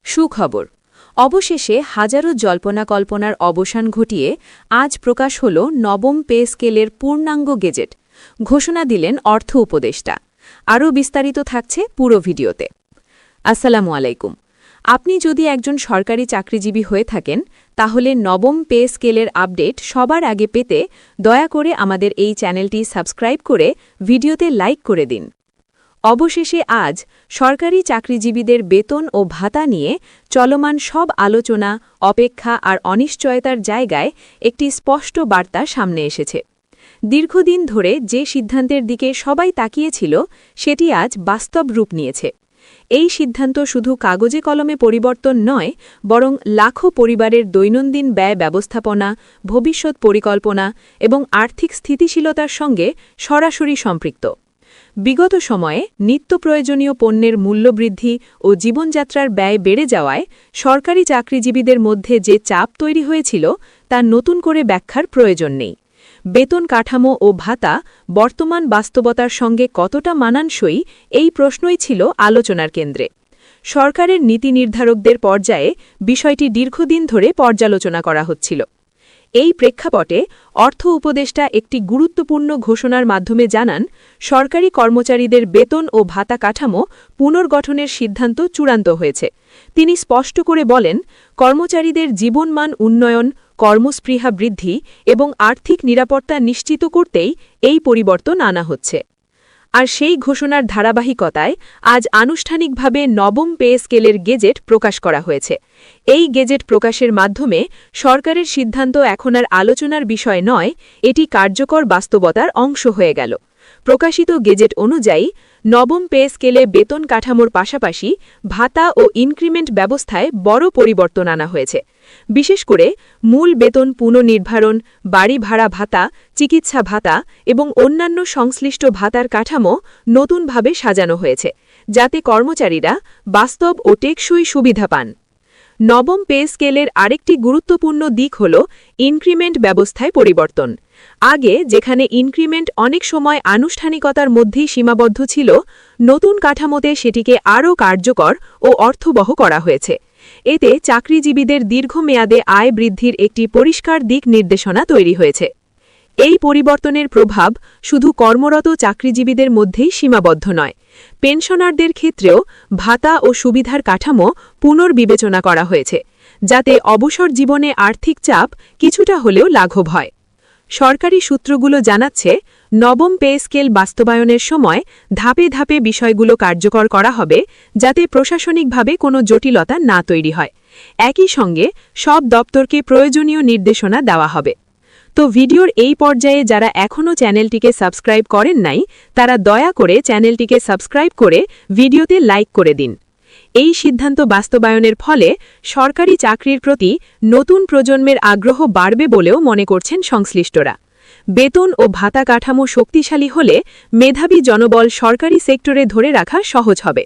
সুখবর। অবশেষে হাজারো জল্পনা-কল্পনার অবসান ঘটিয়ে আজ প্রকাশ হল নবম পে স্কেলের পূর্ণাঙ্গ গেজেট। ঘোষণা দিলেন অর্থ উপদেষ্টা। আরও বিস্তারিত থাকছে পুরো ভিডিওতে। আসসালামু আলাইকুম। আপনি যদি একজন সরকারি চাকরিজীবী হয়ে থাকেন, তাহলে নবম পে স্কেলের আপডেট সবার আগে পেতে দয়া করে আমাদের এই চ্যানেলটি সাবস্ক্রাইব করে ভিডিওতে লাইক করে দিন। অবশেষে আজ সরকারি চাকরিজীবীদের বেতন ও ভাতা নিয়ে চলমান সব আলোচনা, অপেক্ষা আর অনিশ্চয়তার জায়গায় একটি স্পষ্ট বার্তা সামনে এসেছে। দীর্ঘদিন ধরে যে সিদ্ধান্তের দিকে সবাই তাকিয়েছিল, সেটি আজ বাস্তব রূপ নিয়েছে। এই সিদ্ধান্ত শুধু কাগজে কলমে পরিবর্তন নয়, বরং লাখো পরিবারের দৈনন্দিন ব্যয় ব্যবস্থাপনা, ভবিষ্যৎ পরিকল্পনা এবং আর্থিক স্থিতিশীলতার সঙ্গে সরাসরি সম্পৃক্ত। বিগত সময়ে নিত্য প্রয়োজনীয় পণ্যের মূল্যবৃদ্ধি ও জীবনযাত্রার ব্যয় বেড়ে যাওয়ায় সরকারি চাকরিজীবীদের মধ্যে যে চাপ তৈরি হয়েছিল, তা নতুন করে ব্যাখ্যার প্রয়োজন নেই। বেতন কাঠামো ও ভাতা বর্তমান বাস্তবতার সঙ্গে কতটা মানানসই, এই প্রশ্নই ছিল আলোচনার কেন্দ্রে। সরকারের নীতি নির্ধারকদের পর্যায়ে বিষয়টি দীর্ঘদিন ধরে পর্যালোচনা করা হচ্ছিল। এই প্রেক্ষাপটে অর্থ উপদেষ্টা একটি গুরুত্বপূর্ণ ঘোষণার মাধ্যমে জানান, সরকারি কর্মচারীদের বেতন ও ভাতা কাঠামো পুনর্গঠনের সিদ্ধান্ত চূড়ান্ত হয়েছে। তিনি স্পষ্ট করে বলেন, কর্মচারীদের জীবনমান উন্নয়ন, কর্মস্পৃহা বৃদ্ধি এবং আর্থিক নিরাপত্তা নিশ্চিত করতেই এই পরিবর্তন আনা হচ্ছে। আর সেই ঘোষণার ধারাবাহিকতায় আজ আনুষ্ঠানিকভাবে নবম পে স্কেলের গেজেট প্রকাশ করা হয়েছে। এই গেজেট প্রকাশের মাধ্যমে সরকারের সিদ্ধান্ত এখন আর আলোচনার বিষয় নয়, এটি কার্যকর বাস্তবতার অংশ হয়ে গেল। প্রকাশিত গেজেট অনুযায়ী নবম পে স্কেলে বেতন কাঠামোর পাশাপাশি ভাতা ও ইনক্রিমেন্ট ব্যবস্থায় বড় পরিবর্তন আনা হয়েছে। বিশেষ করে মূল বেতন পুনর্নির্ধারণ, বাড়ি ভাড়া ভাতা, চিকিৎসা ভাতা এবং অন্যান্য সংশ্লিষ্ট ভাতার কাঠামো নতুনভাবে সাজানো হয়েছে, যাতে কর্মচারীরা বাস্তব ও টেকসই সুবিধা পান। নবম পে স্কেলের আরেকটি গুরুত্বপূর্ণ দিক হল ইনক্রিমেন্ট ব্যবস্থায় পরিবর্তন। আগে যেখানে ইনক্রিমেন্ট অনেক সময় আনুষ্ঠানিকতার মধ্যেই সীমাবদ্ধ ছিল, নতুন কাঠামোতে সেটিকে আরও কার্যকর ও অর্থবহ করা হয়েছে। এতে চাকরিজীবীদের দীর্ঘমেয়াদে আয় বৃদ্ধির একটি পরিষ্কার দিক নির্দেশনা তৈরি হয়েছে। এই পরিবর্তনের প্রভাব শুধু কর্মরত চাকরিজীবীদের মধ্যেই সীমাবদ্ধ নয়, পেনশনারদের ক্ষেত্রেও ভাতা ও সুবিধার কাঠামো পুনর্বিবেচনা করা হয়েছে, যাতে অবসর জীবনে আর্থিক চাপ কিছুটা হলেও লাঘব হয়। সরকারি সূত্রগুলো জানাচ্ছে, নবম পে স্কেল বাস্তবায়নের সময় ধাপে ধাপে বিষয়গুলো কার্যকর করা হবে, যাতে প্রশাসনিকভাবে কোনো জটিলতা না তৈরি হয়। একই সঙ্গে সব দপ্তরকে প্রয়োজনীয় নির্দেশনা দেওয়া হবে। তো ভিডিওর এই পর্যায়ে যারা এখনও চ্যানেলটিকে সাবস্ক্রাইব করেন নাই, তারা দয়া করে চ্যানেলটিকে সাবস্ক্রাইব করে ভিডিওতে লাইক করে দিন। এই সিদ্ধান্ত বাস্তবায়নের ফলে সরকারি চাকরির প্রতি নতুন প্রজন্মের আগ্রহ বাড়বে বলেও মনে করছেন সংশ্লিষ্টরা। বেতন ও ভাতা কাঠামো শক্তিশালী হলে মেধাবী জনবল সরকারি সেক্টরে ধরে রাখা সহজ হবে।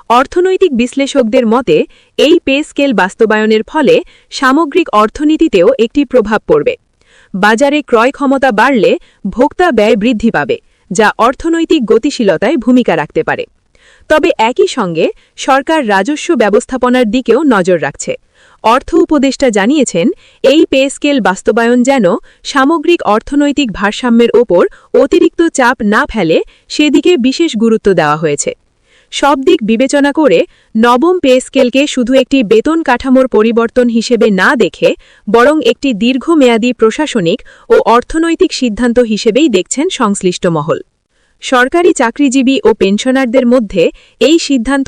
অর্থনৈতিক বিশ্লেষকদের মতে, এই পে স্কেল বাস্তবায়নের ফলে সামগ্রিক অর্থনীতিতেও একটি প্রভাব পড়বে। বাজারে ক্রয় ক্ষমতা বাড়লে ভোক্তা ব্যয় বৃদ্ধি পাবে, যা অর্থনৈতিক গতিশীলতায় ভূমিকা রাখতে পারে। তবে একই সঙ্গে সরকার রাজস্ব ব্যবস্থাপনার দিকেও নজর রাখছে। অর্থ উপদেষ্টা জানিয়েছেন, এই পে স্কেল বাস্তবায়ন যেন সামগ্রিক অর্থনৈতিক ভারসাম্যের ওপর অতিরিক্ত চাপ না ফেলে, সেদিকে বিশেষ গুরুত্ব দেওয়া হয়েছে। সব দিক বিবেচনা করে নবম পে স্কেলকে শুধু একটি বেতন কাঠামোর পরিবর্তন হিসেবে না দেখে, বরং একটি দীর্ঘমেয়াদী প্রশাসনিক ও অর্থনৈতিক সিদ্ধান্ত হিসেবেই দেখছেন সংশ্লিষ্ট মহল। সরকারি চাকরিজীবী ও পেনশনারদের মধ্যে এই সিদ্ধান্ত